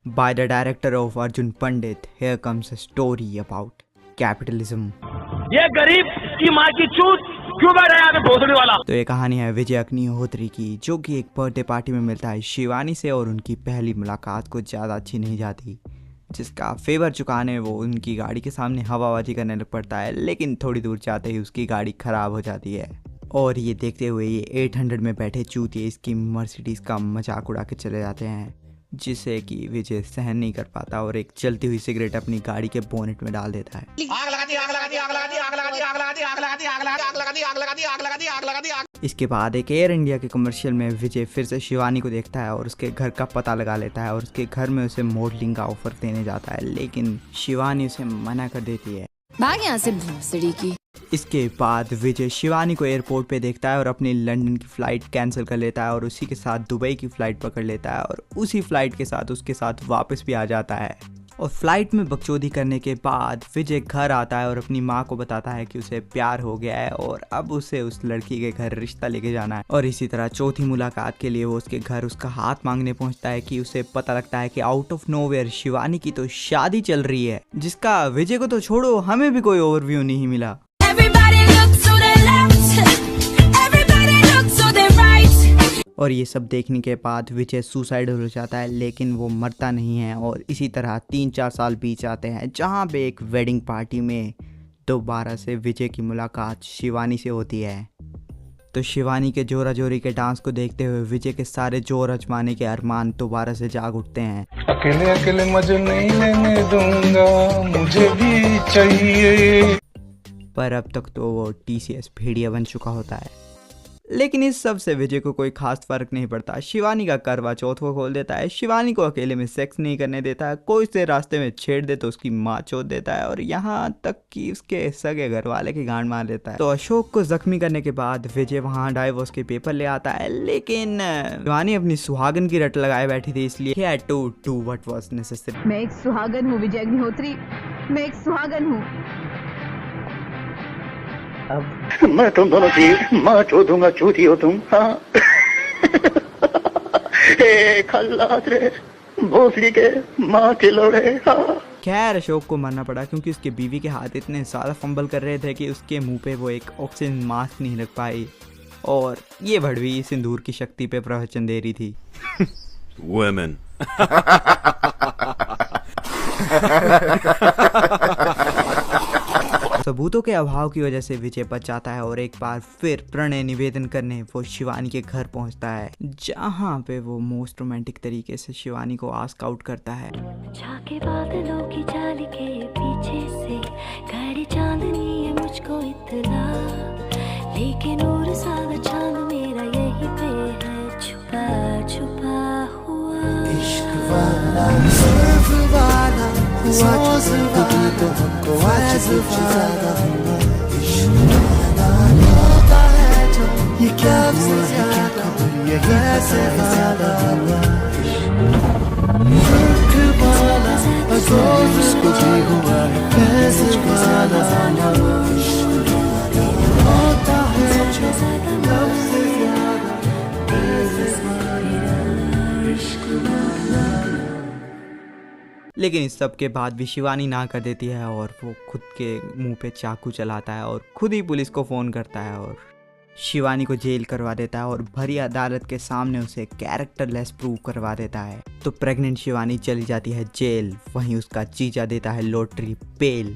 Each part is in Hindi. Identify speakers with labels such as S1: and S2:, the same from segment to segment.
S1: By the director of Arjun Pandit, here comes a story about capitalism.
S2: ये गरीब की माँ की चूत क्यों बैठा है यहाँ पे भोसड़ी वाला।
S1: तो ये कहानी है विजय अग्निहोत्री की, जो कि एक बर्थडे पार्टी में मिलता है शिवानी से और उनकी पहली मुलाकात को ज़्यादा अच्छी नहीं जाती, जिसका फेवर चुकाने वो उनकी गाड़ी के सामने हवाबाजी करने लग पड़ता है। लेकिन थोड़ी दूर जाते ही उसकी गाड़ी ख़राब हो जाती है और ये देखते हुए ये 800 में बैठे चूतिए इसकी मर्सिडीज़ का मजाक उड़ा के चले जाते हैं, जिसे कि विजय सहन नहीं कर पाता और एक जलती हुई सिगरेट अपनी गाड़ी के बोनेट में डाल देता है। इसके बाद एक एयर इंडिया के कमर्शियल में विजय फिर से शिवानी को देखता है और उसके घर का पता लगा लेता है और उसके घर में उसे मॉडलिंग का ऑफर देने जाता है, लेकिन शिवानी उसे मना कर देती है।
S3: भाग यहाँ से भोसड़ी की।
S1: इसके बाद विजय शिवानी को एयरपोर्ट पे देखता है और अपनी लंदन की फ़्लाइट कैंसिल कर लेता है और उसी के साथ दुबई की फ़्लाइट पकड़ लेता है और उसी फ़्लाइट के साथ उसके साथ वापस भी आ जाता है। और फ्लाइट में बकचोदी करने के बाद विजय घर आता है और अपनी माँ को बताता है कि उसे प्यार हो गया है और अब उसे उस लड़की के घर रिश्ता लेके जाना है। और इसी तरह चौथी मुलाकात के लिए वो उसके घर उसका हाथ मांगने पहुंचता है कि उसे पता लगता है कि आउट ऑफ नोवेयर शिवानी की तो शादी चल रही है, जिसका विजय को तो छोड़ो हमें भी कोई ओवरव्यू नहीं मिला। और ये सब देखने के बाद विजय सुसाइडल हो जाता है, लेकिन वो मरता नहीं है। और इसी तरह 3-4 साल बीत जाते हैं, जहाँ पे एक वेडिंग पार्टी में दोबारा से विजय की मुलाकात शिवानी से होती है। तो शिवानी के जोरा जोरी के डांस को देखते हुए विजय के सारे जोर अजमाने के अरमान दोबारा से जाग उठते हैं।
S4: अकेले अकेले मजे नहीं लेने दूंगा, मुझे भी चाहिए।
S1: पर अब तक तो वो TCS भेड़िया बन चुका होता है, लेकिन इस सब से विजय को कोई खास फर्क नहीं पड़ता। शिवानी का करवा चौथ को खोल देता है, शिवानी को अकेले में सेक्स नहीं करने देता है, कोई से रास्ते में छेड़ दे तो उसकी माँ चोद देता है और यहाँ तक कि उसके सगे घर वाले की गांड मार देता है। तो अशोक को जख्मी करने के बाद विजय वहाँ डाइवोर्स के पेपर ले आता है, लेकिन शिवानी अपनी सुहागन की रट लगाए बैठी थी, इसलिए he had to do what was necessary।
S3: मैं एक सुहागन हूँ विजय अग्निहोत्री, मैं एक सुहागन हूँ।
S5: मैं तुम दोनों की माँ चोदूंगा, चूती हो तुम। हाँ। खल्लास रे भोसड़ी के माँ के लोड़े। हाँ।
S1: खैर अशोक को मरना पड़ा क्योंकि उसके बीवी के हाथ इतने ज़्यादा फंबल कर रहे थे कि उसके मुंह पे वो एक ऑक्सीजन मास्क नहीं लग पाई और ये भड़वी सिंदूर की शक्ति पे प्रवचन दे रही थी।
S6: Women.
S1: सबूतों के अभाव की वजह से विजय बच जाता है और एक बार फिर प्रणय निवेदन करने वो शिवानी के घर पहुंचता है, जहां पे वो मोस्ट रोमांटिक तरीके से शिवानी को आस्क आउट करता है।
S7: झाके बादलों की जाली के पीछे से खड़ी चांदनी है मुझको इतना, लेकिन और सारा चांद मेरा यही पे है छुपा छुपा हुआ। इश्क वाला तो हमको आज ज्यादा हुआ। ये क्या हुआ है, क्या खबर, ये कैसे ज्यादा हुआ। उसको भी हुआ है कैसे ज्यादा हुआ। होता है जो लब से ज्यादा
S1: लेकिन इस सब के बाद भी शिवानी ना कर देती है और वो खुद के मुंह पे चाकू चलाता है और खुद ही पुलिस को फ़ोन करता है और शिवानी को जेल करवा देता है और भरी अदालत के सामने उसे कैरेक्टरलेस प्रूव करवा देता है। तो प्रेग्नेंट शिवानी चली जाती है जेल, वहीं उसका जीजा देता है लॉटरी पेल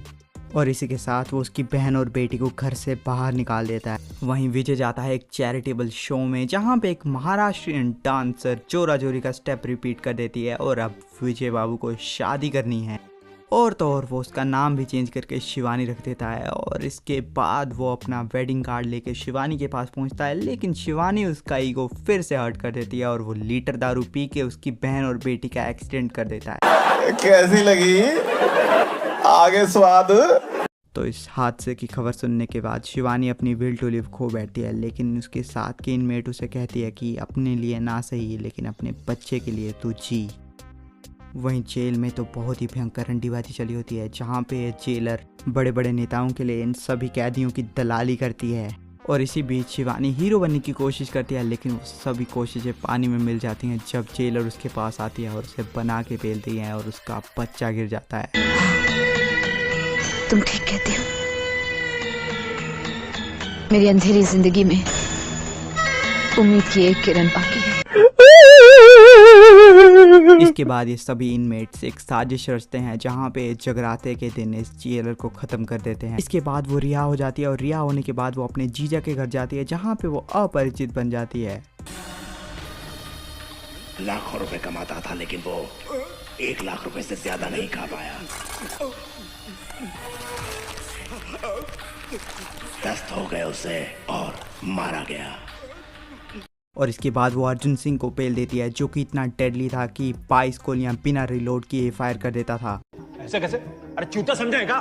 S1: और इसी के साथ वो उसकी बहन और बेटी को घर से बाहर निकाल देता है। वहीं विजय जाता है एक चैरिटेबल शो में, जहां पे एक महाराष्ट्रियन डांसर जोरा जोरी का स्टेप रिपीट कर देती है और अब विजय बाबू को शादी करनी है और तो और वो उसका नाम भी चेंज करके शिवानी रख देता है। और इसके बाद वो अपना वेडिंग कार्ड लेके शिवानी के पास पहुंचता है, लेकिन शिवानी उसका ईगो फिर से हर्ट कर देती है और वो लीटर दारू पी के उसकी बहन और बेटी का एक्सीडेंट कर देता है।
S4: कैसी लगी आगे स्वाद।
S1: तो इस हादसे की खबर सुनने के बाद शिवानी अपनी विल टू लिव खो बैठती है, लेकिन उसके साथ की इनमेट उसे कहती है कि अपने लिए ना सही लेकिन अपने बच्चे के लिए तू जी। वहीं जेल में तो बहुत ही भयंकर रंडीबाजी चली होती है, जहाँ पे जेलर बड़े बड़े नेताओं के लिए इन सभी कैदियों की दलाली करती है और इसी बीच शिवानी हीरो बनने की कोशिश करती है, लेकिन वो सभी कोशिशें पानी में मिल जाती हैं जब जेलर उसके पास आती है और उसे बना के पेलती है और उसका बच्चा गिर जाता है।
S3: तुम ठीक कहती हो, मेरी अंधेरी जिंदगी में उम्मीद की एक किरण बाकी है।
S1: इसके बाद ये सभी इनमेट्स एक साजिश रचते हैं जहाँ पे जगराते के दिन इस जेलर को खत्म कर देते हैं। इसके बाद वो रिहा हो जाती है और रिहा होने के बाद वो अपने जीजा के घर जाती है जहाँ पे वो अपरिचित बन जाती है।
S5: लाखों रुपए कमाता था लेकिन वो 1 लाख रुपए से ज्यादा नहीं खा पाया। दस्त हो गए उसे और मारा गया।
S1: और इसके बाद वो अर्जुन सिंह को पेल देती है जो कि इतना डेडली था कि 22 गोलियां बिना रिलोड किए फायर कर देता था।
S2: ऐसे कैसे? अरे चूता समझेगा?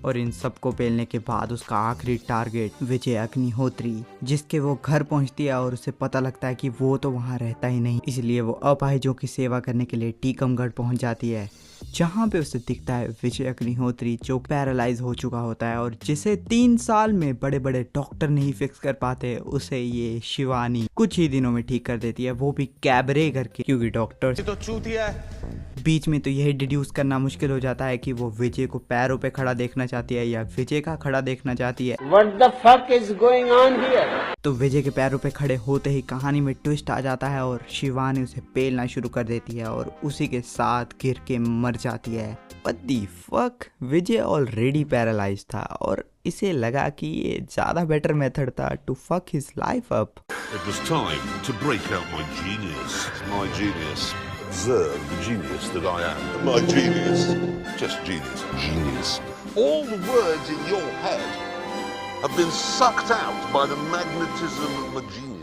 S1: और इन सबको पेलने के बाद उसका आखिरी टारगेट विजय अग्निहोत्री, जिसके वो घर पहुंचती है और उसे पता लगता है कि वो तो वहां रहता ही नहीं, इसलिए वो अपाहिजों की सेवा करने के लिए टीकमगढ़ पहुंच जाती है जहां पे उसे दिखता है विजय अग्निहोत्री जो पैरालाइज हो चुका होता है और जिसे 3 साल में बड़े बड़े डॉक्टर नहीं फिक्स कर पाते, उसे ये शिवानी कुछ ही दिनों में ठीक कर देती है, वो भी कैबरे करके, क्योंकि डॉक्टर
S2: तो चूतिया है।
S1: बीच में तो यही डिड्यूस करना मुश्किल हो जाता है कि वो विजय को पैरों पे खड़ा देखना चाहती है या विजय का खड़ा देखना चाहती है।
S2: What the fuck is going on here?
S1: तो विजय के पैरों पे खड़े होते ही कहानी में ट्विस्ट आ जाता है और शिवानी उसे पेलना शुरू कर देती है और उसी के साथ गिर के मर जाती है। What the fuck? Vijay already paralyse था और इसे लगा कि ये ज्यादा बेटर मेथड था to fuck his life up.
S6: It was time to break out my genius. My genius. Observe the genius that I am. My genius. Just genius. Genius. All the words in your head have been sucked out by the magnetism of my genius.